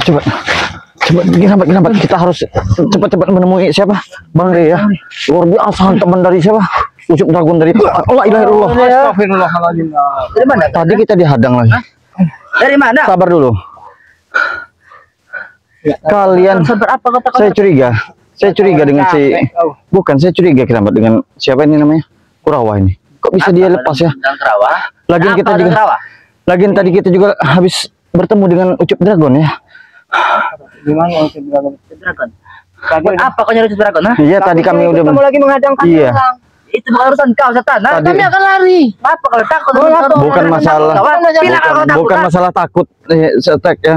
Cepat, kenapa? Kita harus cepat menemui siapa? Bang Rey ya. Luar biasa teman dari siapa? Ucup Dragon dari Allah ilaha illallah. Astagfirullahaladzim. Dari mana? Tadi kita dihadang lagi. Dari mana? Sabar dulu. Kalian, saya curiga dengan si, bukan saya curiga kenapa dengan siapa ini namanya? Kurawa ini. Kok bisa dia lepas ya? Lagian tadi kita juga habis bertemu dengan Ucup Dragon ya. Gimana Ucup Dragon? Apa kau nyari Ucup Dragon? Iya tadi kami udah. Kamu lagi menghadang kami. Iya. Itu bukan urusan kau setan. Kami akan lari. Apa kalau takut? Bukan masalah. Bukan masalah takut.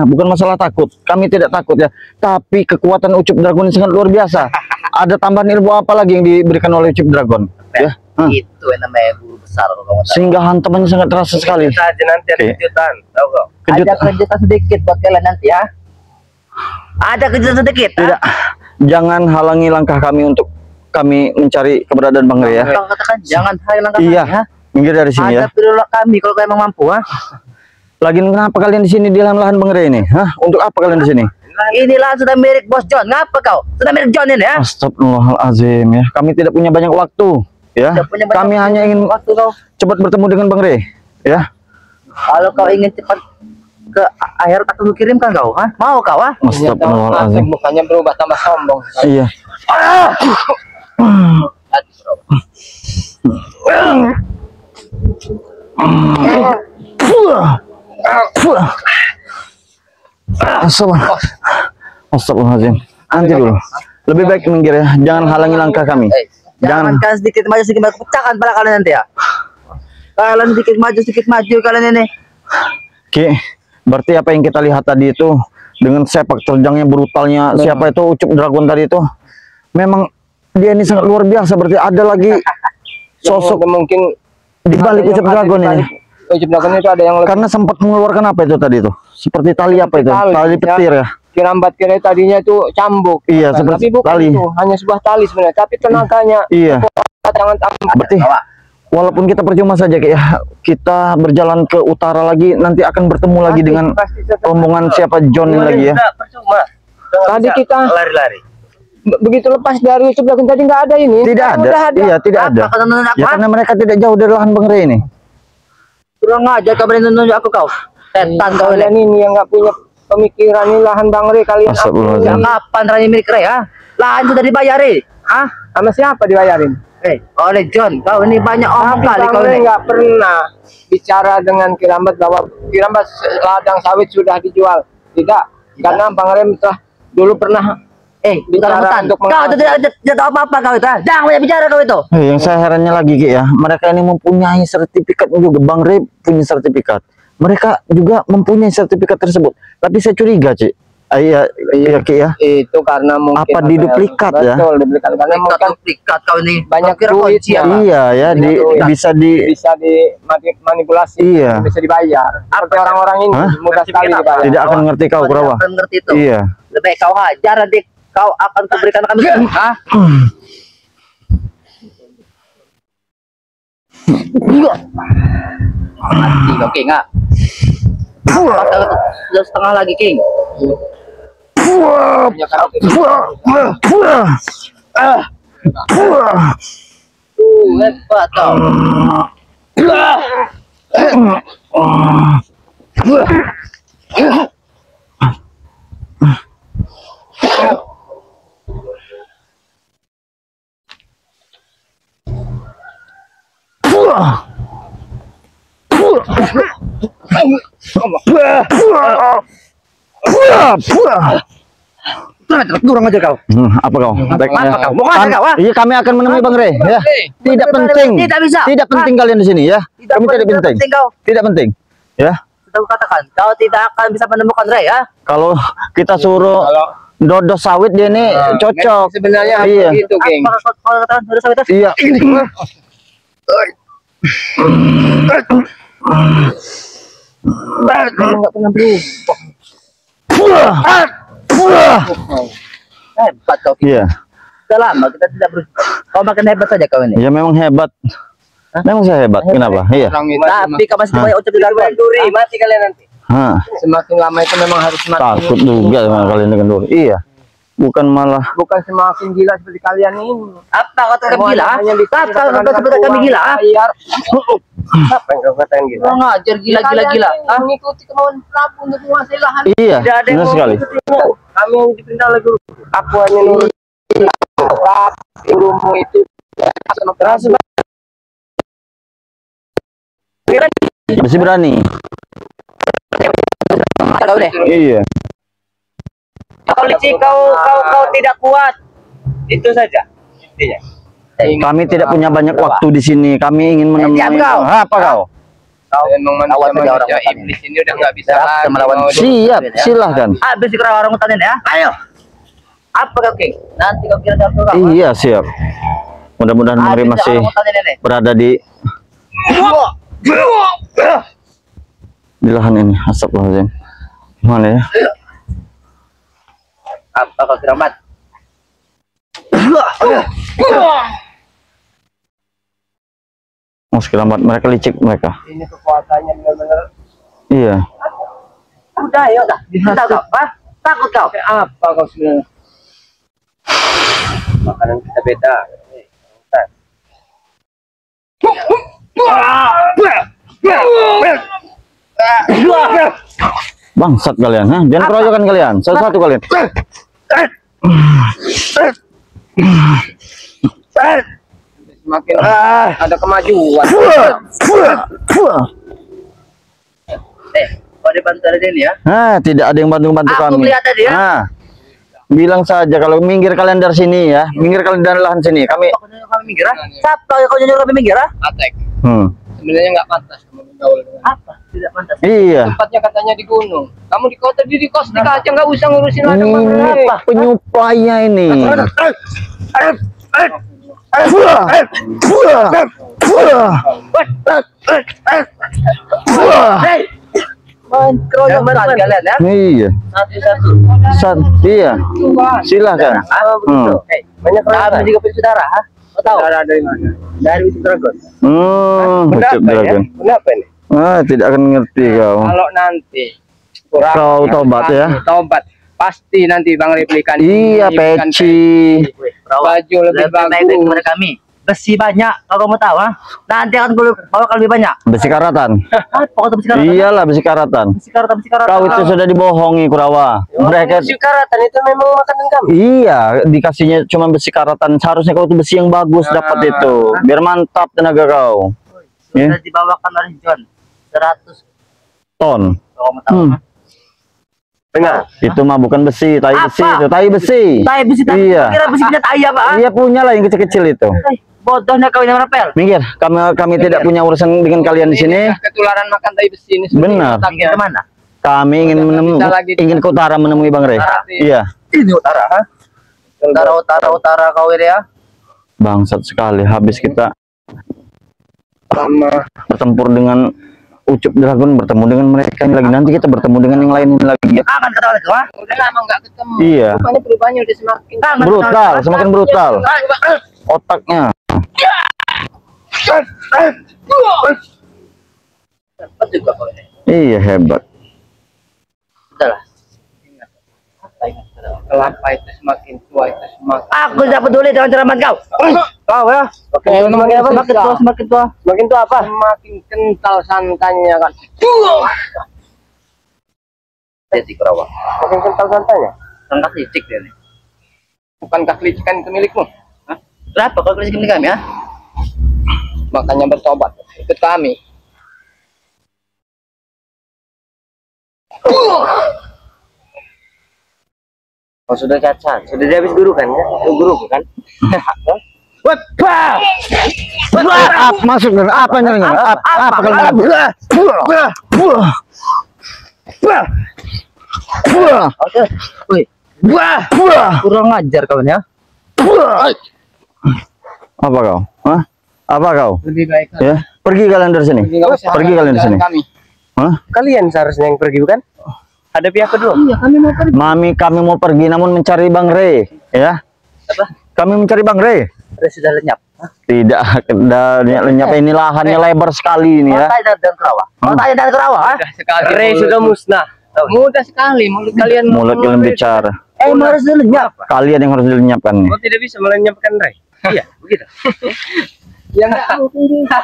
Bukan masalah takut. Kami tidak takut ya. Tapi kekuatan Ucup Dragon ini sangat luar biasa. Ada tambahan ilmu apa lagi yang diberikan oleh Ucup Dragon? Ya. Itu yang namanya guru besar. Sehingga hantamannya sangat terasa sekali. Nanti ada kejutan, tahu kok? Ada kejutan sedikit buat kalian nanti ya. Ada kejutan sedikit. Tidak. Jangan halangi langkah kami untuk kami mencari keberadaan Bang Rey ya. Katakan jangan halangi langkah kami. Iya. Minggir dari sini ya. Ada perlu kami kalau kalian mampu ha. Lagian kenapa kalian di sini di lahan Bang Rey ini? Hah? Untuk apa kalian di sini? Inilah sudah milik Bos John. Ngapa kau? Sudah milik John ini ya. Astagfirullahaladzim ya. Kami tidak punya banyak waktu. Ya, kami hanya ingin cepat bertemu dengan Bang Rey, ya. Kalau kau ingin cepat ke akhir aku kirimkan kau, ha? Mau kau, ha? Astagfirullahaladzim. Bukannya berubah tambah sombong. Iya. Astagfirullahaladzim. Nanti dulu. Lebih baik minggir ya. Jangan halangi langkah kami. Jangan kalian sedikit maju pecahkan pada kalian nanti ya. Kalian sedikit maju kalian ini. Oke, berarti apa yang kita lihat tadi itu dengan sepak terjangnya brutalnya siapa itu Ucup Dragon tadi itu, memang dia ini sangat luar biasa. Berarti ada lagi sosok mungkin di balik Ucup Dragon ini. Ucup Dragon itu ada yang lebih... Karena sempat mengeluarkan apa itu tadi itu? Seperti tali apa itu? Tali petir ya. Kirambat kira tadinya itu cambuk. Iya, seperti tapi bukan tali. Itu, hanya sebuah tali sebenarnya, tapi tenaganya. Iya. Jangan tambah. Berarti walaupun kita percuma saja kayak kita berjalan ke utara lagi, nanti akan bertemu lagi dengan rombongan siapa John ini lagi ya. Percuma. Tadi kita lari-lari. Begitu lepas dari Ucup Dragon tadi nggak ada ini. Tidak ada. Iya, tidak ada. Ya karena mereka tidak jauh dari lahan Bang Rey ini. Kurang aja kabarin nunjuk aku kau. Setan kalian ini yang nggak punya pemikiran ini lahan Bang Rey kalian. Kapan Rani milik Rey ya? Lahan sudah dibayarin. Hah? Sama siapa dibayarin? Oleh John. Kau ini banyak omong kali kau ini. Nggak pernah bicara dengan Kirambat bahwa Kirambat ladang sawit sudah dijual. Tidak, karena Bang Rey telah dulu pernah bicara untuk kau tidak tahu apa-apa kau itu. Jangan banyak bicara kau itu. Yang saya herannya lagi Ki ya, mereka ini mempunyai sertifikat juga. Bang Rey punya sertifikat. Mereka juga mempunyai sertifikat tersebut. Tapi saya curiga, Cik. Iya, Ki ya. Itu karena mungkin apa diduplikat ya? Betul, duplikat. Karena mungkin duplikat kau ini banyak duit ya. Iya ya, bisa dimanipulasi, bisa dibayar. Seperti orang-orang ini mudah sekali dibayar. Tidak akan ngerti kau, Kurawa. Ngerti itu. Iya. Lebih kau hajar nanti kau akan kuberikan kami. Hah? Mati kau King, nggak? Sudah setengah lagi King. Hebat kau. Durang aja kau. Apa kau? Apa kau? Mau kau? Iya, kami akan menemui Bang Rey ya. Tidak penting. Tidak bisa. Tidak penting kalian di sini ya. Kami tidak penting. Tidak penting. Ya. Sudah katakan, kau tidak akan bisa menemukan Rey ya. Kalau kita suruh dodos sawit dia ini cocok. Sebenarnya iya. Begitu, King. Kalau katakan dodos sawit itu? Iya. Enggak pernah berubah. Hebat kau. Iya. Sudah lama kita tidak berubah. Kau makin hebat saja kau ini. Ya memang hebat. Memang saya hebat. Kenapa? Iya. Tapi kau masih banyak Ucup Dragon. Mati kalian nanti. Semakin lama itu memang harus semakin Takut juga sama kalian dengan Lur. Iya. Bukan malah bukan semakin gila seperti kalian ini. Apa kata kami gila? Apa kata kami gila? Apa yang kau katakan gila? Kurang ajar gila. Mengikuti kemauan Prabu untuk menguasai lahan. iya, Tidak ada yang benar sekali. Kami yang dipindah oleh guru. Aku hanya nurut. Gurumu itu keras. Masih berani. Kau deh. Iya. Kalau kau tidak kuat, itu saja intinya. Kami tidak punya banyak waktu di sini. Kami ingin menemui kau. Apa kau? Kau memang manusia iblis ini udah nggak bisa lagi melawan. Siap, silahkan. Habis kira orang hutan ya. Ayo. Apa kau King? Nanti kau kira satu kau. Iya, siap. Mudah-mudahan Bang masih berada di lahan ini. Astagfirullahaladzim. Gimana ya? Apa kau kira mat? Oh, sekelamat mereka licik mereka. Ini kekuatannya benar-benar. Iya. Udah ya udah. Bisa kau? Takut kau? Apa kau sebenarnya? Makanan kita beda. Bangsat kalian, ha? Jangan keroyokan kalian. Satu-satu kalian. Semakin ada kemajuan. Kau dibantu ada ini ya? Tidak ada yang bantu-bantu Aku kami. melihat tadi ya. Bilang saja kalau minggir kalian dari sini ya. Minggir kalian dari lahan sini. Kami Kau nyuruh kami minggir? Siapa kau nyuruh kami minggir? Atek. Sebenarnya nggak pantas kamu bergaul dengan. Apa? Tidak pantas. Iya. Tempatnya katanya di gunung. Kamu di kota, di kos di kaca, nggak usah ngurusin ladang Apa penyuplainya ini? Main keroyokan kalian ya? Iya. Satu-satu. Iya. Silakan. Apa begitu? Banyak Kami juga punya saudara, ha? Kau tahu? Saudara dari mana? Dari Ujung Dragon. Ucup Dragon. Kenapa ini? Tidak akan ngerti kau. Kalau nanti Kau tobat ya. Tobat. Pasti nanti Bang replikan. Iya, peci. Baju lebih baik bagus. daripada kami. Besi banyak, kalau kamu tahu, ha? Nanti akan gue bawa lebih banyak. Besi karatan. Apa kata besi karatan? Iyalah besi karatan. Besi karatan. Kau itu sudah dibohongi Kurawa. Mereka Besi karatan itu memang makanan kami. iya, dikasihnya cuma besi karatan. Seharusnya kau tuh besi yang bagus dapat itu. Biar mantap tenaga kau. Sudah dibawakan oleh John 100 Ton. kalau kamu tahu. ha? Benar. Itu mah bukan besi, tai besi Apa? itu, tai besi. Tai besi tadi. Iya. Kira besi punya tai apa? ha? Iya punya lah yang kecil-kecil itu. Bodohnya kau yang rapel. Minggir, kami tidak punya urusan dengan kalian di sini. Ketularan makan tai besi ini. Benar. Minggir kemana? Kami ingin ke utara menemui Bang Rey. Iya. Ini utara, ha? Utara kau ini ya. Bangsat sekali, habis kita bertempur dengan Ucup Dragon, bertemu dengan mereka ini lagi. Nanti kita bertemu dengan yang lain ini lagi. Ya. Akan kata oleh kau, ha? Udah lama nggak ketemu. Iya. Rupanya perubahannya udah semakin Brutal, semakin brutal. Otaknya. Cepat juga kau ini. Iya, hebat. Sudahlah. kelapa itu semakin tua itu semakin. Aku tidak peduli dengan ceramah kau. Kau ya. Semakin tua, semakin tua. Semakin tua apa? Semakin kental santannya kan. Jadi Kurawa. Semakin kental santannya. Tangkap licik dia nih. Bukankah kelicikan itu milikmu? Hah? Berapa kalau licik milik kami ya? Makanya bertobat. Ikut kami. Oh sudah cacat, sudah dia habis guru kan ya? Guru kan? Wah, masuk dan apa nyerang? Apa kalau Oke, wih, kurang ajar kawan ya. Apa kau? Hah? Apa kau? Lebih baik kan? Ya, pergi kalian dari sini. Pergi kalian dari sini. Kami. Hah? Kalian seharusnya yang pergi bukan? Ada pihak kedua. Iya, kami mau pergi Kami mau pergi namun mencari Bang Rey, ya. Apa? Kami mencari Bang Rey. Sudah lenyap. Tidak, lenyap ini lahannya lebar sekali ini ya. Tanya dan Kerawa. Tanya dan Kerawa, ah. Ray sudah musnah. Mudah sekali mulut kalian. Mulut kalian bicara. Harus dilenyap. Kalian yang harus dilenyapkan nih. Kau tidak bisa melenyapkan Ray. Iya, begitu. Yang nggak mungkin nggak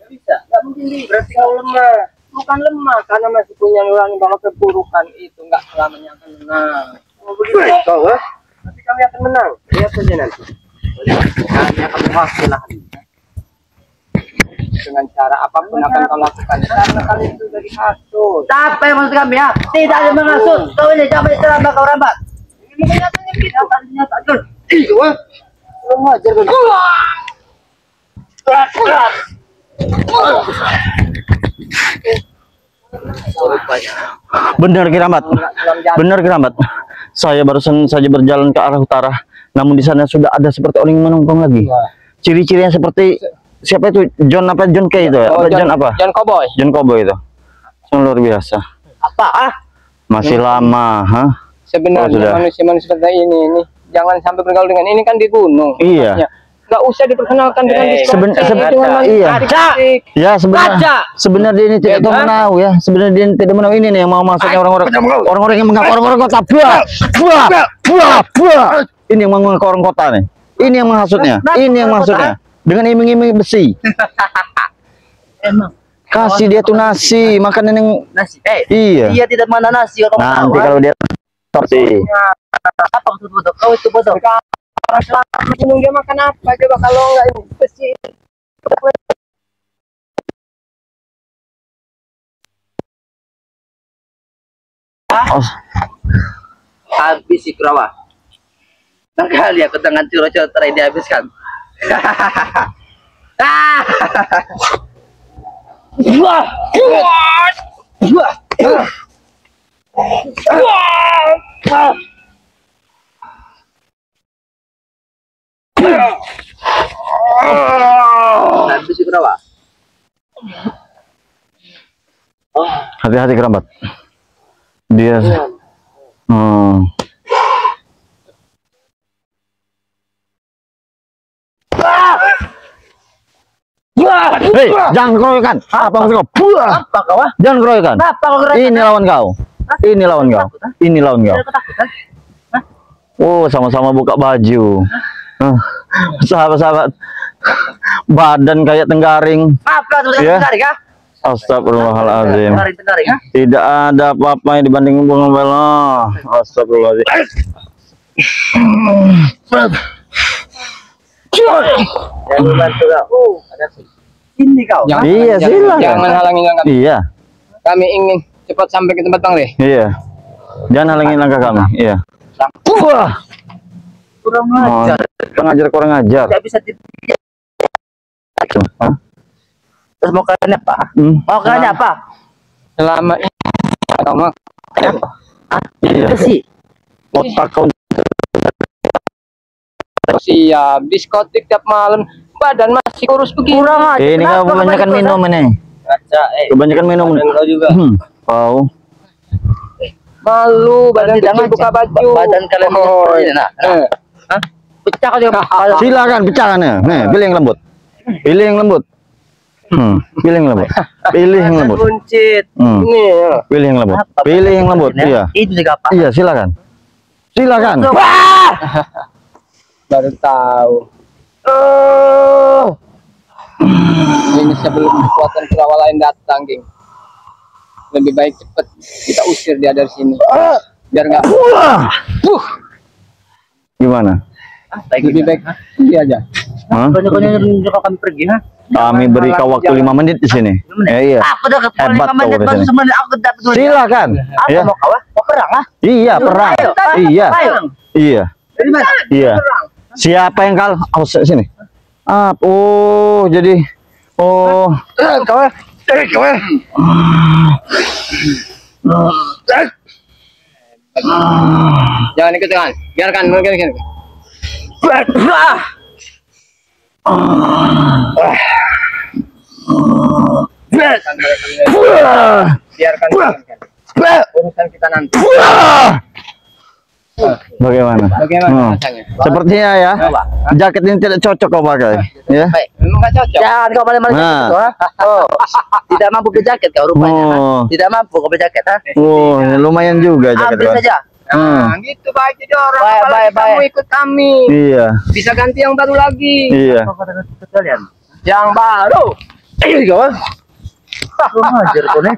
bisa, nggak mungkin Berarti kau lemah. Bukan lemah karena masih punya nurani bahwa keburukan itu nggak selamanya akan menang. Oh, begitu kau, tapi kami akan menang. Lihat saja nanti. Kami akan menghasilkan dengan cara apapun akan kau lakukan karena kalian sudah dihasut. Apa yang maksud kami ya? Tidak ada menghasut. Kau ini jangan ceramah kau rambat. Ini kenyataannya begitu. Nyata. Belum wajar kan? Benar Kiramat. Benar Kiramat. Saya barusan saja berjalan ke arah utara, namun di sana sudah ada seperti orang yang menongkrong lagi. Ciri-cirinya seperti siapa itu? John apa? John Kay itu ya? Oh, John apa? John Cowboy. John Cowboy itu. Luar biasa. Apa? Ah? Masih lama, hah? Sebenarnya sudah. manusia-manusia seperti ini jangan sampai bergaul dengan ini kan di gunung. Iya. Maksudnya, nggak usah diperkenalkan dengan iya. Ya Kaca. sebenarnya ini tidak tahu menau ya. Sebenarnya dia tidak menau ini nih yang mau masuknya orang-orang yang mengaku orang-orang kota. Buah. Ini yang mengaku orang kota nih. Ini yang menghasutnya. Ini yang maksudnya. Dengan iming-iming besi. Emang. Kasih dia tuh nasi, makanan yang Nasi. iya. Dia tidak mana nasi kalau kamu Nanti tahu. kalau dia torsi. Apa maksud bodoh? Kau itu bodoh. Gunung dia makan apa coba kalau nggak ini besi. Oh, Habis si Kerawa. Kali aku dengan curo-curo terakhir dihabiskan. Habis si Kerawa. hati-hati Kerabat. Dia Hei, jangan keroyokan. Apa maksud kau? Buah. Apa kau? Jangan keroyokan. Kenapa kau keren? Ini lawan kau. Ini lawan kau. Ini lawan kau. Ketakutan? Oh, sama-sama buka baju. Sahabat-sahabat. Badan kayak tenggaring. Apa tuh Ya. tarik ah? Astagfirullahaladzim. Tarik ah? Tidak ada apa-apa yang dibanding Bung Bella. Astagfirullahaladzim. Jangan bantu kau. Ada ini kau. Iya, silakan. Jangan halangi langkah. Iya, Kami ingin cepat sampai ke tempat Bang Re. iya. Jangan halangi langkah kami. Iya. Wah, Kurang ajar. Kurang ajar. Tidak bisa Hah? terus mau kalian apa? Mau kalian apa? Selama ini kamu Iya. Besi. Otak kau. siap diskotik tiap malam, badan masih kurus begini. Kurang ajar. Ini kau Kenapa kebanyakan kau minum ini. Kaca, Kebanyakan minum. Kau juga. Kau. Malu badan Tidak kecil buka baju. Badan kalian ini nah. Hah? Pecah kau juga. Silakan pecahkan ya. Nih, pilih yang lembut. Pilih yang lembut. Pilih yang lembut. Pilih yang lembut. Buncit. Ini ya. Pilih yang lembut. Pilih yang lembut. Iya. Itu juga apa? Iya, silakan. Silakan. Baru tahu. Ini sebelum kekuatan Kerawa lain datang, geng. Lebih baik cepet kita usir dia dari sini. Biar nggak. Gimana? Lebih baik dia aja. Hah? Banyak-banyak kalau kami pergi, ha? Kami beri kau waktu 5 menit di sini. Iya. Aku udah ke Hebat 5 menit kau baru di sini. semenit aku dapat duit. Silakan. Apa Ya. mau kau? Mau perang, ha? Iya, perang. Ayo, Iya. ayo. Iya. Dari mana? Iya. Siapa yang kalah? Oh, sini. Oh, jadi kau. Jangan ikut dengan. Biarkan. Biarkan. Urusan kita nanti. Bagaimana? Bagaimana rasanya? Sepertinya ya, jaket ini tidak cocok kau pakai. Ya. Baik. Memang nggak cocok. Jangan kau malah-malah Nah. jaket itu, ha? Oh, tidak mampu berjaket kau rupanya, ha? Oh. Tidak mampu kau berjaket, ha? Oh, lumayan juga jaket Ambil kau. saja. Nah, gitu baik jadi orang. Baik, Apalagi baik, kamu baik. ikut kami. Iya, Bisa ganti yang baru lagi. iya. Kau kata kalian. Yang baru. Kau, ha? Kurang ajar kau, nih.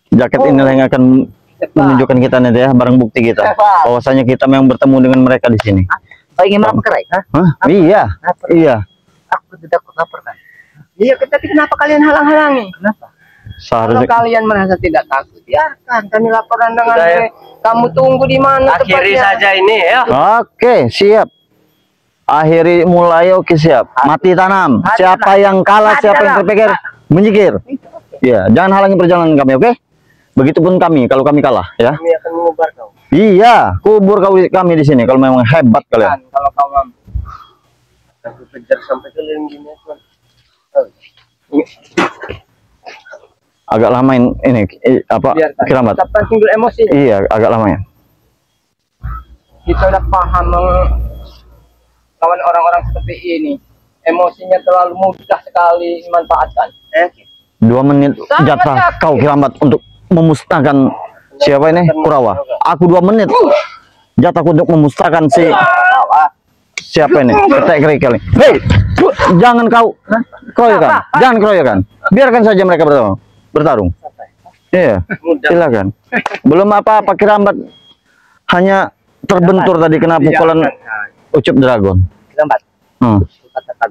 Jaket inilah yang akan menunjukkan kita nanti ya, barang bukti kita. Bahwasanya kita memang bertemu dengan mereka di sini. Kau ingin meraperai, ha? Hah? Iya, iya. Aku tidak lapar, kan? Iya, tapi kenapa kalian halang-halangi? Kenapa? Kalau Seharusnya kalian merasa tidak takut, biarkan kami laporan dengan Sudah, ya. baik. Kamu tunggu di mana tempatnya. ini, ya. Oke, siap. Akhiri mulai, oke siap. Mati tanam. Mati Siapa tanam. yang kalah, Mati siapa yang tanam. terpikir, menyingkir. Iya, jangan halangi perjalanan kami, oke? Begitupun kami, kalau kami kalah, ya. Kami akan mengubar kau. Iya, kubur kami di sini kalau memang hebat kalian. Kalau kau mampu. Aku kejar sampai keliling gini, Tuan. Agak lama ini apa Biarkan. kiramat. Kita pancing dulu emosi. Iya, agak lama ya. Kita udah paham lawan orang-orang seperti ini. Emosinya terlalu mudah sekali dimanfaatkan. 2 menit Sangat jatah yakin. kau kiramat untuk memusnahkan siapa ini? Kurawa. Aku 2 menit jatahku untuk memusnahkan si siapa ini? Ketek kerikil ini. Hei, jangan kau keroyokan. Jangan keroyokan. Biarkan saja mereka bertarung. Iya, silakan. Belum apa-apa kiramat, hanya terbentur tadi kena pukulan ucup dragon. Lambat. Katakan.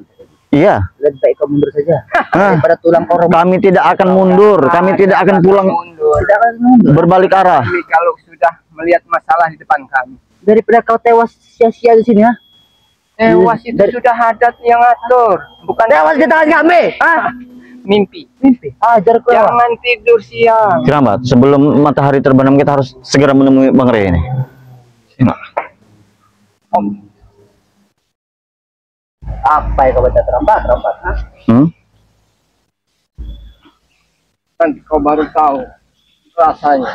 Iya. Lebih baik kau mundur saja. Hah? Daripada tulang kau robek. Kami tidak akan mundur. Kami tidak akan pulang Tidak akan mundur. berbalik arah. Tapi kalau sudah melihat masalah di depan kami. Daripada kau tewas sia-sia di sini, ha? Tewas itu sudah hadat yang atur. Bukan Tewas di tangan kami, ha? mimpi. Mimpi. Ajar kau. Jangan tidur siang. Kiramat, sebelum matahari terbenam kita harus segera menemui Bang Rey ini. Apa yang kau baca terlambat? Ha? Hmm? Nanti kau baru tahu rasanya.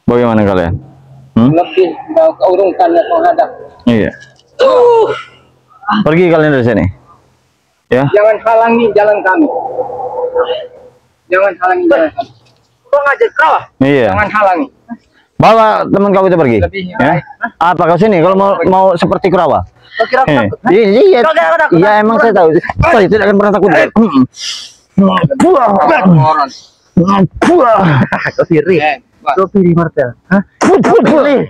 Bagaimana kalian? Hmm? Lebih mau keurungkan dan menghadap. Iya. Pergi kalian dari sini. Ya. Jangan halangi jalan kami. Jangan halangi jalan kami. Kau ngajak kau? Iya. Jangan halangi. Bawa teman kau itu pergi. Lebih Ya. Apa kau sini kalau mau seperti Kurawa? Kau kira aku takut? Ha? Iya. Kau kira aku takut? Iya, emang saya tahu. Saya tidak akan pernah takut. orang. Kau siri. Kau pilih Martel. Hah? Pilih.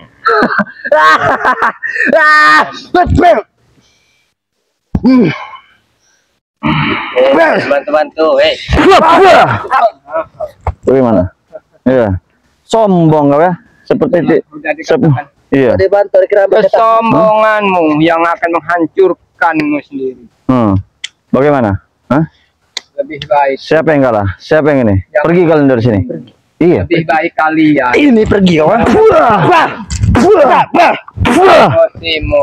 Bantu-bantu, Bagaimana? Iya. Sombong kau ya. Seperti iya. Dibantu kira kesombonganmu yang akan menghancurkanmu sendiri. Bagaimana? Hah? Lebih baik. Siapa yang kalah? Siapa yang ini? Pergi kalian dari sini. Iya. Lebih baik kalian. ini pergi kau. Emosimu,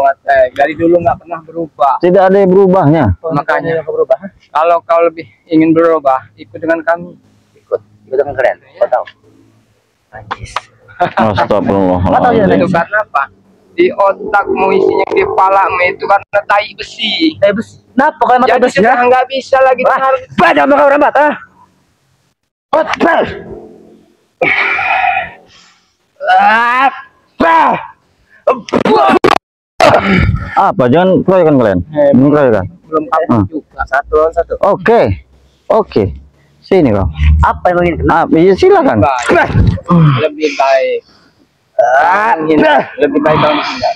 dari dulu nggak pernah berubah. Tidak ada yang berubahnya. Makanya kalau kau lebih ingin berubah, ikut dengan kami. Ikut dengan kalian. Kau tahu? Najis. Astagfirullahaladzim. Itu karena apa? Di otakmu isinya di kepalamu itu karena tai besi. Besi. Kenapa kau mata Jadi besi? sudah nggak bisa lagi dengar. Baca kau rambat, ha? Apa? Jangan keroyokan kalian. Jangan keroyokan. Belum kamu juga. Satu lawan satu. Oke. Sini kau. Apa yang ingin? Iya silakan. Lebih baik. Lebih baik kau menghindar.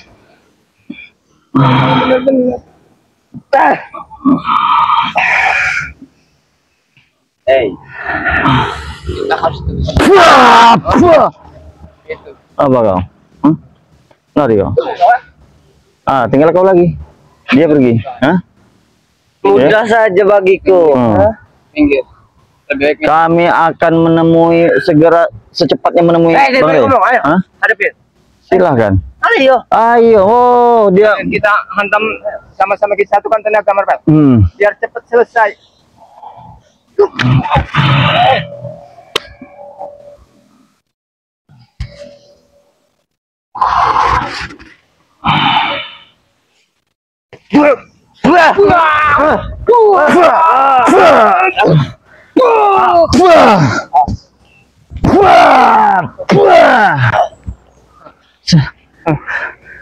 Bener-bener. Kita harus Apa kau? Lari kau? Tinggal kau lagi. Dia pergi. Mudah saja bagiku. minggir. Lebih baik Kami akan menemui secepatnya menemui Bang Rey. Ayo. Hah? Hadapin. Silahkan. Ayo. Ayo. Oh, dia. Kita hantam sama-sama, kita satukan tenaga Marbat. Hmm. Biar cepat selesai.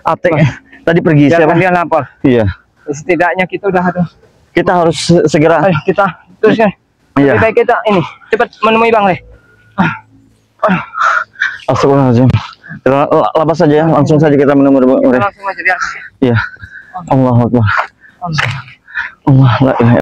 Atek tadi pergi siapa? Dia lapor. Iya. Setidaknya kita udah ada. Kita harus segera. Ayo kita teruskan. Iya. Lebih baik kita ini cepat menemui Bang Rey. Astagfirullahaladzim. Labas saja ya, langsung saja kita menemui Bang Rey. Langsung aja biar. Iya. Allahu Akbar. Allah la ilaha